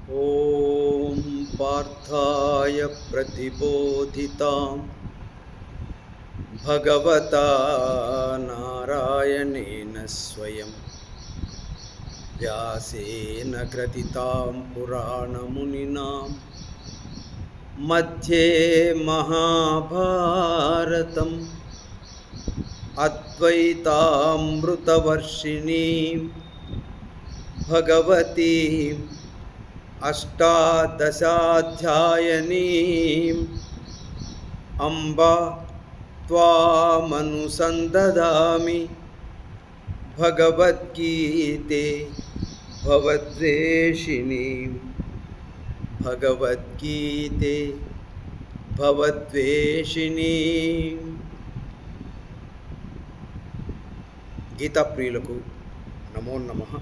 ॐ पार्थाय प्रतिबोधितां भगवता नारायणेन स्वयं व्यासेन ग्रथितां पुराणमुनिना मध्ये महाभारतम् अद्वैतामृतवर्षिणीं भगवतीम् अष्टादशाध्यायिनीम् अम्ब त्वामनुसन्दधामि भगवद्गीते भवद्वेषिणीम् भगवद्गीते भवद्वेषिणीम्। गीता प्रियुలకు नमो नमः।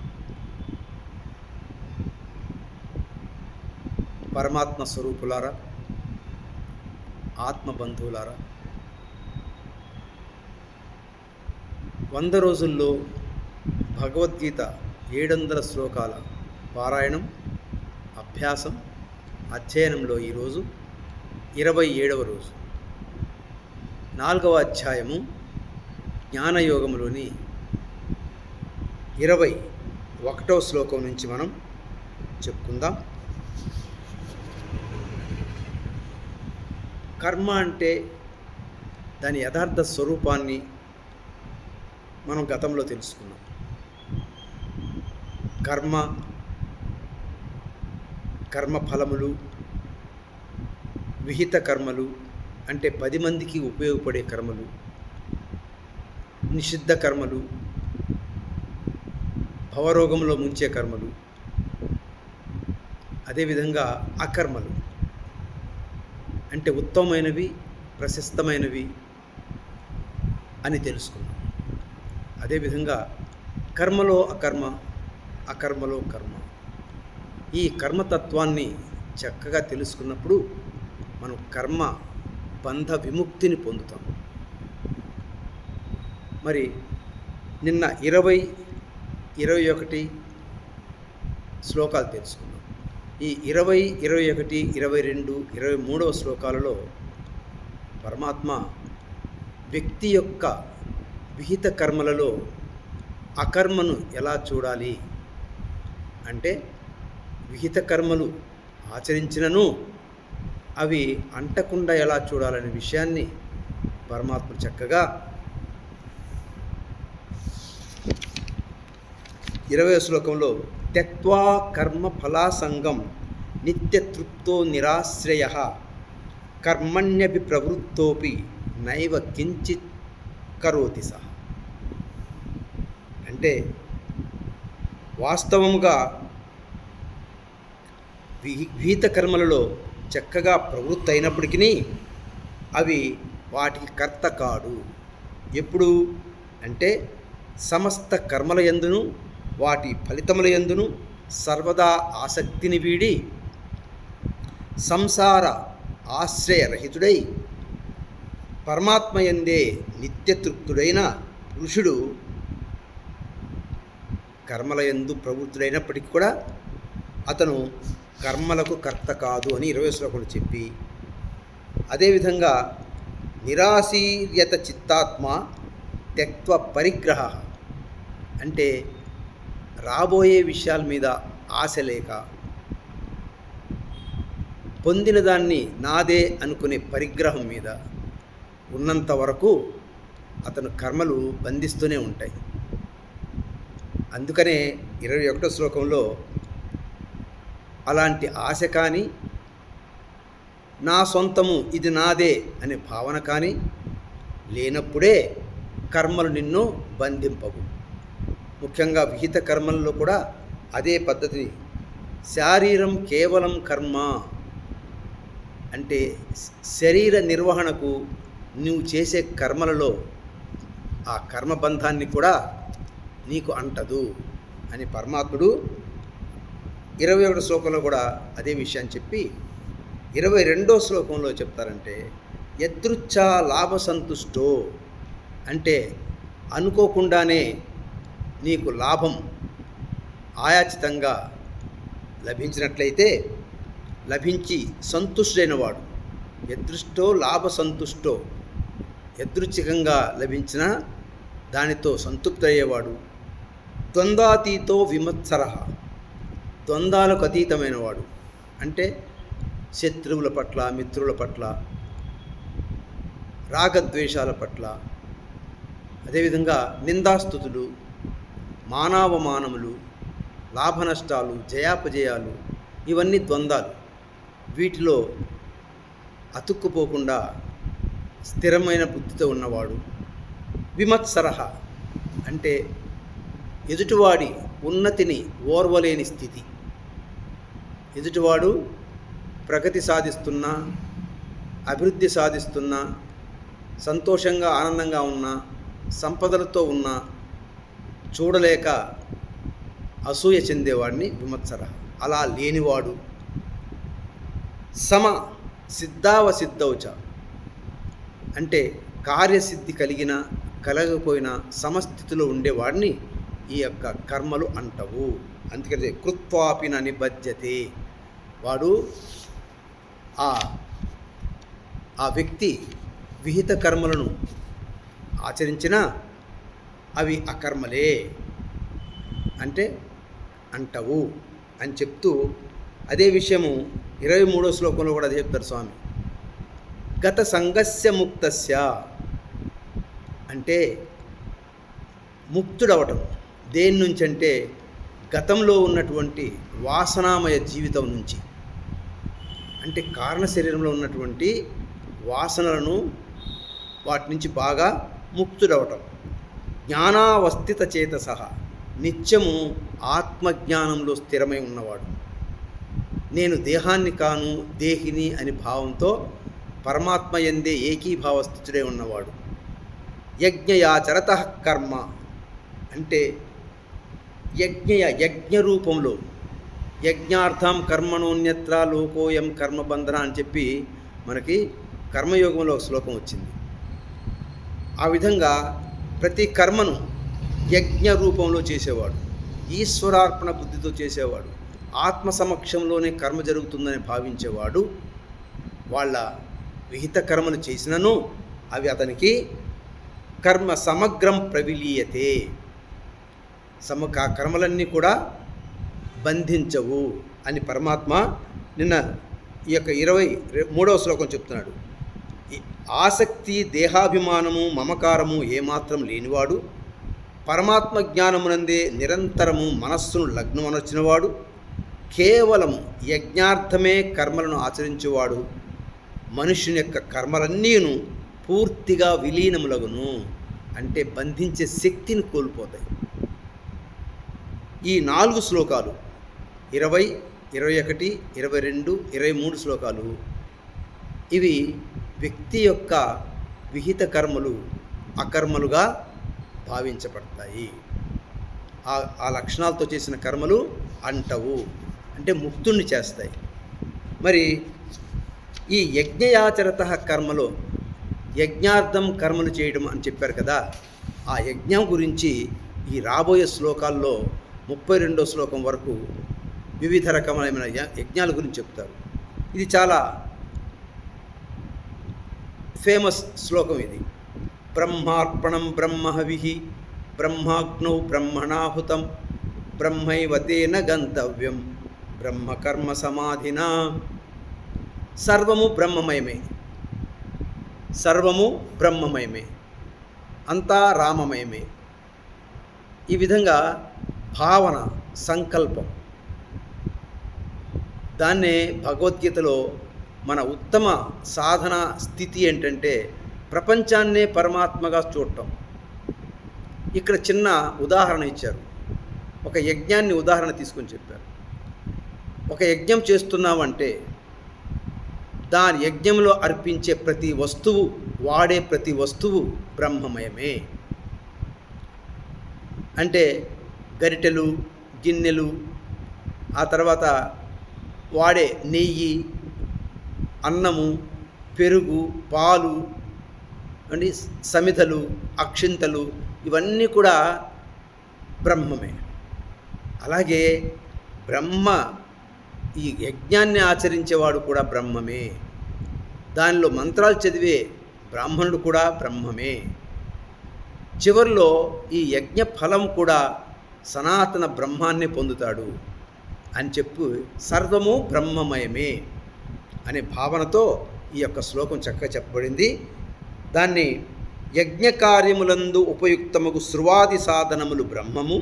పరమాత్మ స్వరూపులారా, ఆత్మబంధువులారా, 100 రోజుల్లో భగవద్గీత 700 శ్లోకాల పారాయణం, అభ్యాసం, అధ్యయనంలో ఈరోజు 27వ రోజు. 4వ అధ్యాయము జ్ఞానయోగంలోని 21వ శ్లోకం నుంచి మనం చెప్పుకుందాం. కర్మ అంటే దాని యథార్థ స్వరూపాన్ని మనం గతంలో తెలుసుకున్నాం. కర్మ ఫలములు, విహిత కర్మలు అంటే 10 మందికి ఉపయోగపడే కర్మలు, నిషిద్ధ కర్మలు, భవరోగంలో ముంచే కర్మలు, అదేవిధంగా అకర్మలు అంటే ఉత్తమమైనవి, ప్రశస్తమైనవి అని తెలుసుకున్నాం. అదేవిధంగా కర్మలో అకర్మ, అకర్మలో కర్మ, ఈ కర్మతత్వాన్ని చక్కగా తెలుసుకున్నప్పుడు మనం కర్మ బంధ విముక్తిని పొందుతాం. మరి నిన్న 20, 21 శ్లోకాలు తెలుసుకున్నాం. ఈ 20, 21, 22, 23వ శ్లోకాలలో పరమాత్మ వ్యక్తి యొక్క విహిత కర్మలలో అకర్మను ఎలా చూడాలి అంటే, విహిత కర్మలు ఆచరించినను అవి అంటకుండా ఎలా చూడాలనే విషయాన్ని పరమాత్మ చక్కగా 20వ శ్లోకంలో త్యక్త్వా కర్మ ఫలాసంగం నిత్యతృప్తో నిరాశ్రయ కర్మణ్యపి ప్రవృత్తోపి నైవ కించిత్ కరోతి సహ అంటే, వాస్తవముగా విహిత కర్మలలో చక్కగా ప్రవృత్తి అయినప్పటికీ అవి వాటికి కర్త కాడు. ఎప్పుడు అంటే, సమస్త కర్మల యందును వాటి ఫలితముల యందును సర్వదా ఆసక్తిని వీడి సంసార ఆశ్రయరహితుడై పరమాత్మయందే నిత్యతృప్తుడైన పురుషుడు కర్మలయందు ప్రవృత్తుడైనప్పటికీ కూడా అతను కర్మలకు కర్త కాదు అని 20వ శ్లోకంలో చెప్పి, అదేవిధంగా నిరాశీర్యత చిత్తాత్మ త్యక్త్వ పరిగ్రహ అంటే రాబోయే విషయాల మీద ఆశ లేక పొందిన దాన్ని నాదే అనుకునే పరిగ్రహం మీద ఉన్నంత వరకు అతను కర్మలు బంధిస్తూనే ఉంటాయి. అందుకనే 21వ శ్లోకంలో అలాంటి ఆశ కానీ, నా సొంతము ఇది నాదే అనే భావన కానీ లేనప్పుడే కర్మలు నిన్ను బంధింపవు. ముఖ్యంగా విహిత కర్మల్లో కూడా అదే పద్ధతి. శారీరం కేవలం కర్మ అంటే శరీర నిర్వహణకు నువ్వు చేసే కర్మలలో ఆ కర్మబంధాన్ని కూడా నీకు అంటదు అని పరమాత్ముడు 21వ శ్లోకంలో కూడా అదే విషయాన్ని చెప్పి 22వ శ్లోకంలో చెప్తారంటే, యదృచ్ఛా లాభ సంతుష్టో అంటే అనుకోకుండానే నీకు లాభం ఆయాచితంగా లభించినట్లయితే లభించి సంతుష్టుడైన వాడు, యదృష్టో లాభ సంతుష్టో, యదృచ్ఛికంగా లభించిన దానితో సంతృప్తయ్యేవాడు, ద్వంద్వాతీతో విమత్సర, ద్వంద్వాలకు అతీతమైన వాడు, అంటే శత్రువుల పట్ల, మిత్రుల పట్ల, రాగద్వేషాల పట్ల, అదేవిధంగా నిందాస్తుతులు, మానావమానములు, లాభనష్టాలు, జయాపజయాలు, ఇవన్నీ ద్వంద్వాలు. వీటిలో అతుక్కుపోకుండా స్థిరమైన బుద్ధితో ఉన్నవాడు. విమత్సరహ అంటే ఎదుటివాడి ఉన్నతిని ఓర్వలేని స్థితి. ఎదుటివాడు ప్రగతి సాధిస్తున్నా, అభివృద్ధి సాధిస్తున్నా, సంతోషంగా ఆనందంగా ఉన్నా, సంపదలతో ఉన్నా చూడలేక అసూయ చెందేవాడిని విమత్సర. అలా లేనివాడు. సమ సిద్ధావసిద్ధౌచ అంటే కార్యసిద్ధి కలిగిన కలగకపోయినా సమస్థితిలో ఉండేవాడిని ఈ యొక్క కర్మలు అంటవు. అందుకని కృత్వాపిన నిబధ్యతే, వాడు ఆ వ్యక్తి విహిత కర్మలను ఆచరించినా అవి అకర్మలే అంటే అంటవు అని చెప్తూ, అదే విషయము 23వ శ్లోకంలో కూడా అదే చెప్తారు స్వామి. గత సంగస్య ముక్తస్య అంటే ముక్తుడవటం దేని నుంచి అంటే గతంలో ఉన్నటువంటి వాసనామయ జీవితం నుంచి, అంటే కారణ శరీరంలో ఉన్నటువంటి వాసనలను వాటి నుంచి బాగా ముక్తుడవటం. జ్ఞానావస్థిత చేతసః నిత్యము ఆత్మజ్ఞానంలో స్థిరమై ఉన్నవాడు. నేను దేహాన్ని కాను, దేహిని అని భావంతో పరమాత్మ యందే ఏకీభావ స్థితుడై ఉన్నవాడు. యజ్ఞయాచరతః కర్మ అంటే యజ్ఞ రూపంలో, యజ్ఞార్థం కర్మణోన్యత్ర లోకోయం కర్మబంధన అని చెప్పి మనకి కర్మయోగంలో ఒక శ్లోకం వచ్చింది. ఆ విధంగా ప్రతి కర్మను యజ్ఞ రూపంలో చేసేవాడు, ఈశ్వరార్పణ బుద్ధితో చేసేవాడు, ఆత్మ సమక్షంలోనే కర్మ జరుగుతుందని భావించేవాడు. వాళ్ళ విహిత కర్మలు చేసినను అవి అతనికి కర్మ సమగ్రం ప్రవిలీయతే, కర్మలన్నీ కూడా బంధించవు అని పరమాత్మ నిన్న ఈ యొక్క 23వ శ్లోకం చెప్తున్నాడు. ఆసక్తి, దేహాభిమానము, మమకారము ఏమాత్రం లేనివాడు, పరమాత్మ జ్ఞానమునందే నిరంతరము మనస్సును లగ్నమనర్చినవాడు, కేవలము యజ్ఞార్థమే కర్మలను ఆచరించేవాడు, మనుషుని యొక్క కర్మలన్నీను పూర్తిగా విలీనములగును అంటే బంధించే శక్తిని కోల్పోతాయి. ఈ 4 శ్లోకాలు 20, 21, 22, 23 శ్లోకాలు ఇవి వ్యక్తి యొక్క విహిత కర్మలు అకర్మలుగా భావించబడతాయి. ఆ లక్షణాలతో చేసిన కర్మలు అంటవు అంటే ముక్తుణ్ణి చేస్తాయి. మరి ఈ యజ్ఞయాచరత కర్మలో యజ్ఞార్థం కర్మలు చేయడం అని చెప్పారు కదా, ఆ యజ్ఞం గురించి ఈ రాబోయే శ్లోకాల్లో 32వ శ్లోకం వరకు వివిధ రకమైన యజ్ఞాల గురించి చెప్తారు. ఇది చాలా ఫేమస్ శ్లోకం ఇది. బ్రహ్మార్పణం బ్రహ్మహవిః బ్రహ్మాగ్నౌ బ్రహ్మణాహుతం బ్రహ్మైవ తేన గంతవ్యం బ్రహ్మకర్మ సమాధినా. సర్వము బ్రహ్మమయమే, సర్వము బ్రహ్మమయమే, అంతా రామమయమే. ఈ విధంగా భావన, సంకల్పం, దాన్నే భగవద్గీతలో మన ఉత్తమ సాధన స్థితి ఏంటంటే ప్రపంచాన్నే పరమాత్మగా చూడటం. ఇక్కడ చిన్న ఉదాహరణ ఇచ్చారు, ఒక యజ్ఞాన్ని ఉదాహరణ తీసుకొని చెప్పారు. ఒక యజ్ఞం చేస్తున్నామంటే దాని యజ్ఞంలో అర్పించే ప్రతి వస్తువు, వాడే ప్రతి వస్తువు బ్రహ్మమయమే. అంటే గరిటెలు, గిన్నెలు, ఆ తర్వాత వాడే నెయ్యి, అన్నము, పెరుగు, పాలు అండి, సమిధలు, అక్షింతలు, ఇవన్నీ కూడా బ్రహ్మమే. అలాగే బ్రహ్మ ఈ యజ్ఞాన్ని ఆచరించేవాడు కూడా బ్రహ్మమే. దానిలో మంత్రాలు చదివే బ్రాహ్మణుడు కూడా బ్రహ్మమే. చివరిలో ఈ యజ్ఞ ఫలం కూడా సనాతన బ్రహ్మాన్ని పొందుతాడు అని చెప్పి సర్వము బ్రహ్మమయమే అనే భావనతో ఈ యొక్క శ్లోకం చక్కగా చెప్పబడింది. దాన్ని యజ్ఞ కార్యములందు ఉపయుక్తముగు శృవాది సాధనములు బ్రహ్మము,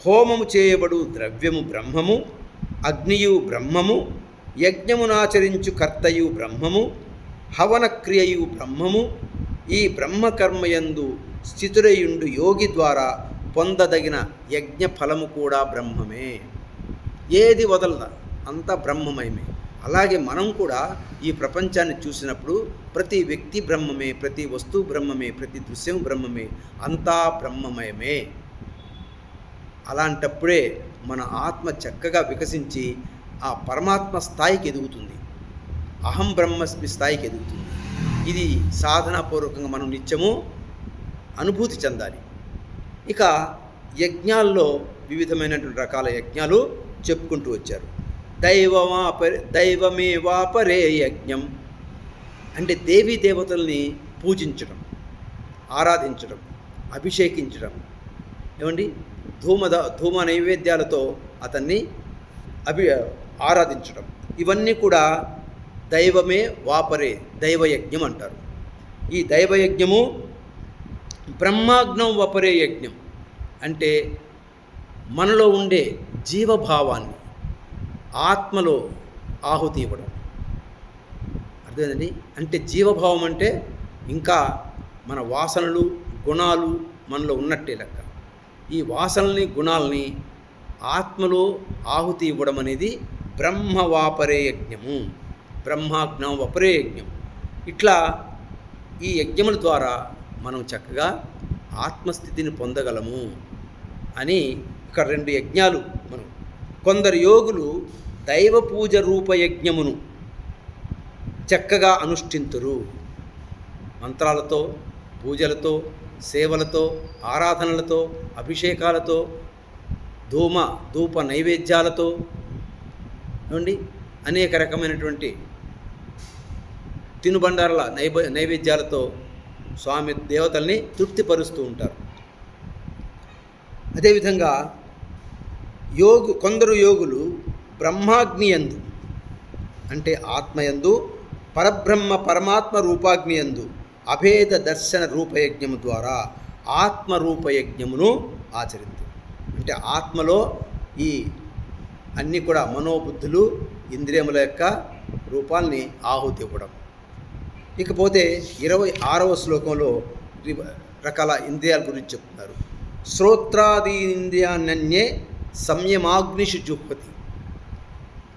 హోమము చేయబడు ద్రవ్యము బ్రహ్మము, అగ్నియు బ్రహ్మము, యజ్ఞమునాచరించు కర్తయు బ్రహ్మము, హవన క్రియయు బ్రహ్మము, ఈ బ్రహ్మకర్మయందు స్థితురయుండు యోగి ద్వారా పొందదగిన యజ్ఞ ఫలము కూడా బ్రహ్మమే. ఏది వదలదా, అంతా బ్రహ్మమయమే. అలాగే మనం కూడా ఈ ప్రపంచాన్ని చూసినప్పుడు ప్రతి వ్యక్తి బ్రహ్మమే, ప్రతి వస్తువు బ్రహ్మమే, ప్రతి దృశ్యం బ్రహ్మమే, అంతా బ్రహ్మమయమే. అలాంటప్పుడే మన ఆత్మ చక్కగా వికసించి ఆ పరమాత్మ స్థాయికి ఎదుగుతుంది, అహం బ్రహ్మస్మి స్థాయికి ఎదుగుతుంది. ఇది సాధనాపూర్వకంగా మనం నిత్యము అనుభూతి చెందాలి. ఇక యజ్ఞాల్లో వివిధమైనటువంటి రకాల యజ్ఞాలు చెప్పుకుంటూ వచ్చారు. దైవమే వాపరే యజ్ఞం అంటే దేవీ దేవతల్ని పూజించడం, ఆరాధించడం, అభిషేకించడం, ఏమండి ధూమ నైవేద్యాలతో అతన్ని ఆరాధించడం, ఇవన్నీ కూడా దైవమే వాపరే దైవయజ్ఞం అంటారు. ఈ దైవయజ్ఞము బ్రహ్మాగ్నం వపరే యజ్ఞం అంటే మనలో ఉండే జీవభావాన్ని ఆత్మలో ఆహుతి ఇవ్వడం. అర్థమైందండి? అంటే జీవభావం అంటే ఇంకా మన వాసనలు గుణాలు మనలో ఉన్నట్టే లెక్క. ఈ వాసనల్ని గుణాలని ఆత్మలో ఆహుతి ఇవ్వడం అనేది బ్రహ్మవాపరే యజ్ఞము, బ్రహ్మాగ్నం వపరే యజ్ఞం. ఇట్లా ఈ యజ్ఞముల ద్వారా మనం చక్కగా ఆత్మస్థితిని పొందగలము అని ఇక్కడ 2 యజ్ఞాలు మనం. కొందరు యోగులు దైవ పూజ రూపయజ్ఞమును చక్కగా అనుష్ఠింతురు. మంత్రాలతో, పూజలతో, సేవలతో, ఆరాధనలతో, అభిషేకాలతో, ధూప నైవేద్యాలతో ఏమండి అనేక రకమైనటువంటి తినుబండారాల నైవేద్యాలతో స్వామి దేవతల్ని తృప్తిపరుస్తూ ఉంటారు. అదేవిధంగా కొందరు యోగులు బ్రహ్మాగ్నియందు అంటే ఆత్మయందు, పరమాత్మ రూపాగ్నియందు అభేద దర్శన రూపయజ్ఞము ద్వారా ఆత్మరూపయజ్ఞమును ఆచరించు. అంటే ఆత్మలో ఈ అన్నీ కూడా మనోబుద్ధులు ఇంద్రియముల యొక్క రూపాల్ని ఆహుతి ఇవ్వడం. ఇకపోతే 26వ శ్లోకంలో రకాల ఇంద్రియాల గురించి చెప్తున్నారు. శ్రోత్రాది ఇంద్రియాన్యే సంయమాగ్నిషు జుహ్వతి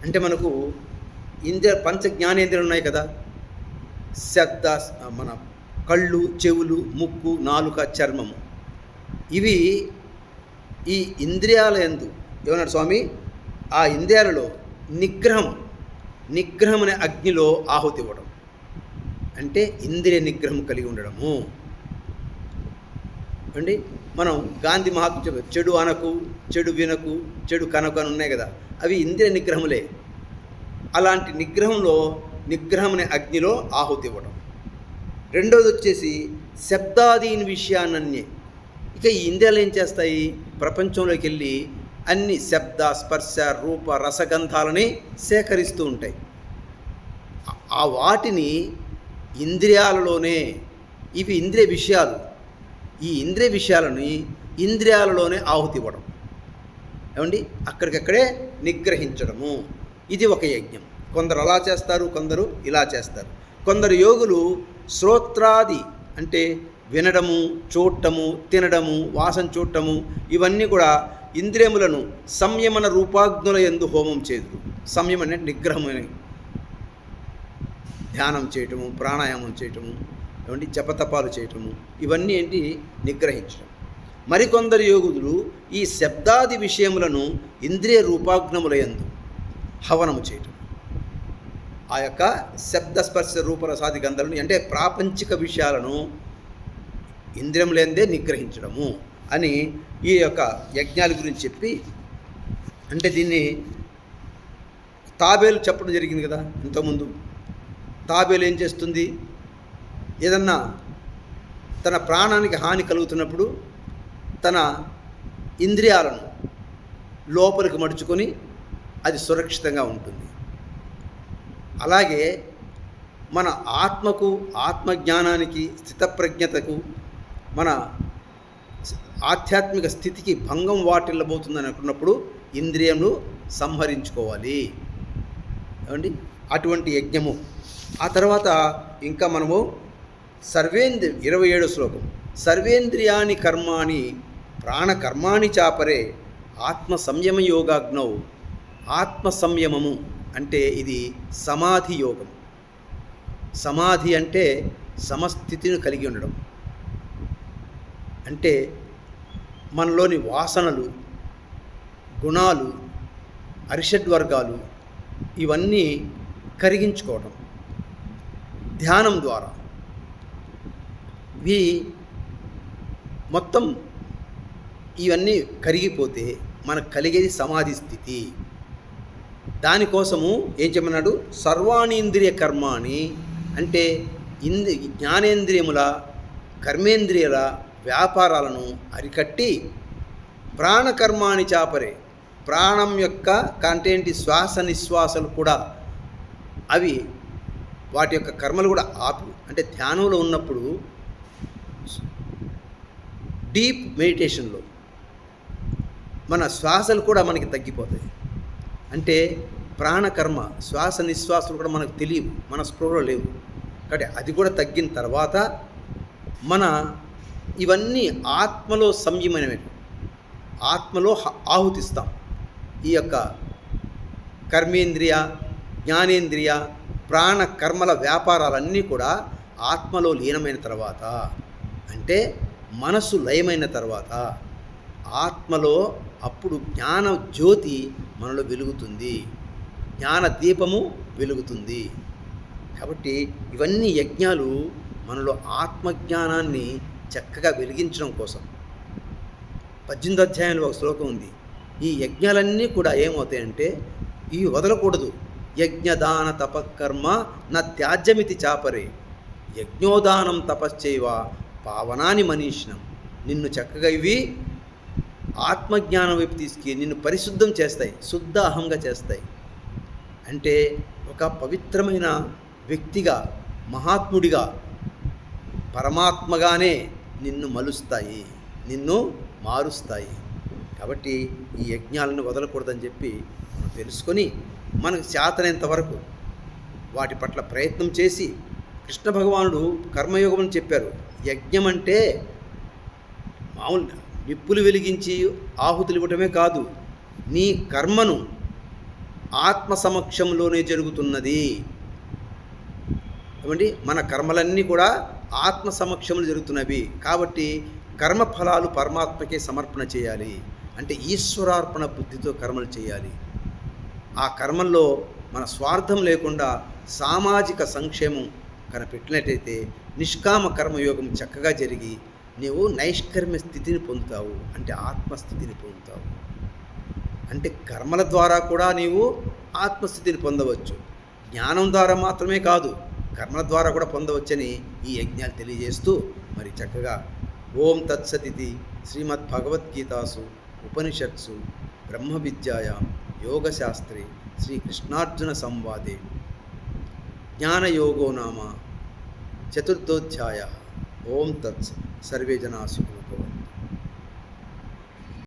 అంటే మనకు పంచ జ్ఞానేంద్రియాలు ఉన్నాయి కదా, శబ్ద, మన కళ్ళు, చెవులు, ముక్కు, నాలుక, చర్మము. ఇవి ఈ ఇంద్రియాల యందు ఏమన్నాడు స్వామి, ఆ ఇంద్రియాలలో నిగ్రహం అనే అగ్నిలో ఆహుతి ఇవ్వడం అంటే ఇంద్రియ నిగ్రహం కలిగి ఉండడము అండి. మనం గాంధీ మహాత్మ చెప్పారు, చెడు అనకు, చెడు వినకు, చెడు కనకు అని ఉన్నాయి కదా, అవి ఇంద్రియ నిగ్రహములే. అలాంటి నిగ్రహం అనే అగ్నిలో ఆహుతి ఇవ్వడం. రెండోది వచ్చేసి శబ్దాదీని విషయాన్నే. ఇక ఈ ఇంద్రియాలు ఏం చేస్తాయి, ప్రపంచంలోకి వెళ్ళి అన్ని శబ్ద, స్పర్శ, రూప, రసగంధాలని సేకరిస్తూ ఉంటాయి. ఆ వాటిని ఇంద్రియాలలోనే, ఇవి ఇంద్రియ విషయాలు, ఈ ఇంద్రియ విషయాలని ఇంద్రియాలలోనే ఆహుతి ఇవ్వడం ఏమండి, అక్కడికక్కడే నిగ్రహించడము. ఇది ఒక యజ్ఞం. కొందరు అలా చేస్తారు, కొందరు ఇలా చేస్తారు. కొందరు యోగులు శ్రోత్రాది అంటే వినడము, చూడటము, తినడము, వాసన చూడటము, ఇవన్నీ కూడా ఇంద్రియములను సంయమన రూపాగ్నుల యందు హోమం చేదురు. సంయమం అంటే నిగ్రహం, ధ్యానం చేయటము, ప్రాణాయామం చేయటము, ఏమంటే జపతపాలు చేయటము, ఇవన్నీ ఏంటి, నిగ్రహించడం. మరికొందరు యోగులు ఈ శబ్దాది విషయములను ఇంద్రియ రూపాగ్నముల యందు హవనము చేయటం. ఆ యొక్క శబ్ద, స్పర్శ, రూపరసాది గంధలను అంటే ప్రాపంచిక విషయాలను ఇంద్రియములందే నిగ్రహించడము అని ఈ యొక్క యజ్ఞాల గురించి చెప్పి, అంటే దీన్ని తాబేలు చెప్పడం జరిగింది కదా ఇంతకుముందు. తాబేలు ఏం చేస్తుంది? ఏదన్నా తన ప్రాణానికి హాని కలుగుతున్నప్పుడు తన ఇంద్రియాలను లోపలికి మడుచుకొని అది సురక్షితంగా ఉంటుంది. అలాగే మన ఆత్మకు, ఆత్మజ్ఞానానికి, స్థితప్రజ్ఞతకు, మన ఆధ్యాత్మిక స్థితికి భంగం వాటిల్లబోతుందని అనుకున్నప్పుడు ఇంద్రియములు సంహరించుకోవాలి. ఏమండి? అటువంటి యజ్ఞము. ఆ తర్వాత ఇంకా మనము 27వ శ్లోకం, సర్వేంద్రియాణి కర్మాణి ప్రాణకర్మాణి చాపరే ఆత్మ సంయమ యోగాగ్నౌ. ఆత్మ సంయమము అంటే ఇది సమాధి యోగం. సమాధి అంటే సమస్థితిని కలిగి ఉండడం. అంటే మనలోని వాసనలు, గుణాలు, అరిషడ్వర్గాలు ఇవన్నీ కరిగించుకోవడం ధ్యానం ద్వారా. ఇవి మొత్తం ఇవన్నీ కరిగిపోతే మనకు కలిగేది సమాధి స్థితి. దానికోసము ఏం చెప్పమన్నాడు? సర్వాణీంద్రియ కర్మాణి అంటే జ్ఞానేంద్రియముల, కర్మేంద్రియాల వ్యాపారాలను అరికట్టి ప్రాణకర్మాణి చాపరే, ప్రాణం యొక్క కంటేంటి శ్వాస నిశ్వాసాలు కూడా అవి వాటి యొక్క కర్మలు కూడా ఆపు. అంటే ధ్యానంలో ఉన్నప్పుడు, డీప్ మెడిటేషన్లో మన శ్వాసలు కూడా మనకి తగ్గిపోతాయి. అంటే ప్రాణకర్మ, శ్వాస నిశ్వాసాలు కూడా మనకు తెలియవు, మన స్పృహలో లేవు. కాబట్టి అది కూడా తగ్గిన తర్వాత మన ఇవన్నీ ఆత్మలో సంయమనమే, ఆత్మలో ఆహుతిస్తాం. ఈ యొక్క కర్మేంద్రియ, జ్ఞానేంద్రియ, ప్రాణ కర్మల వ్యాపారాలన్నీ కూడా ఆత్మలో లీనమైన తర్వాత, అంటే మనసు లయమైన తర్వాత ఆత్మలో అప్పుడు జ్ఞాన జ్యోతి మనలో వెలుగుతుంది, జ్ఞాన దీపము వెలుగుతుంది. కాబట్టి ఇవన్నీ యజ్ఞాలు మనలో ఆత్మజ్ఞానాన్ని చక్కగా వెలిగించడం కోసం. 18వ అధ్యాయంలో ఒక శ్లోకం ఉంది. ఈ యజ్ఞాలన్నీ కూడా ఏమవుతాయంటే ఇవి వదలకూడదు. యజ్ఞదాన తపకర్మ నా త్యాజ్యమితి చాపరే, యజ్ఞోదానం తపశ్చైవ పావనాని మనీషినం. నిన్ను చక్కగా ఇవి ఆత్మజ్ఞానం వైపు తీసుకు నిన్ను పరిశుద్ధం చేస్తాయి, శుద్ధ అహంగా చేస్తాయి. అంటే ఒక పవిత్రమైన వ్యక్తిగా, మహాత్ముడిగా, పరమాత్మగానే నిన్ను మలుస్తాయి, నిన్ను మారుస్తాయి. కాబట్టి ఈ యజ్ఞాలను వదలకూడదని చెప్పి మనం తెలుసుకొని మనకు చేతనైనంత వరకు వాటి పట్ల ప్రయత్నం చేసి, కృష్ణ భగవానుడు కర్మయోగం అని చెప్పారు. యజ్ఞం అంటే మామూలు నిప్పులు వెలిగించి ఆహుతులు ఇవ్వటమే కాదు, నీ కర్మను ఆత్మ సమక్షంలోనే జరుగుతున్నది. ఏమండి? మన కర్మలన్నీ కూడా ఆత్మ సమక్షంలో జరుగుతున్నవి. కాబట్టి కర్మఫలాలు పరమాత్మకే సమర్పణ చేయాలి. అంటే ఈశ్వరార్పణ బుద్ధితో కర్మలు చేయాలి. ఆ కర్మల్లో మన స్వార్థం లేకుండా సామాజిక సంక్షేమం కనిపెట్టినట్టయితే నిష్కామ కర్మయోగం చక్కగా జరిగి నీవు నైష్కర్మ్య స్థితిని పొందుతావు, అంటే ఆత్మస్థితిని పొందుతావు. అంటే కర్మల ద్వారా కూడా నీవు ఆత్మస్థితిని పొందవచ్చు. జ్ఞానం ద్వారా మాత్రమే కాదు, కర్మల ద్వారా కూడా పొందవచ్చని ఈ యజ్ఞాలు తెలియజేస్తూ మరి చక్కగా ఓం తత్సతిథి శ్రీమద్భగవద్గీతాసు ఉపనిషత్సు బ్రహ్మ విద్యాయాం యోగశాస్త్రే శ్రీకృష్ణార్జున సంవాదే జ్ఞానయోగో నామ చతుర్థోధ్యాయ. ఓం తత్సత్. సర్వే జనా సుఖినో భవంతు.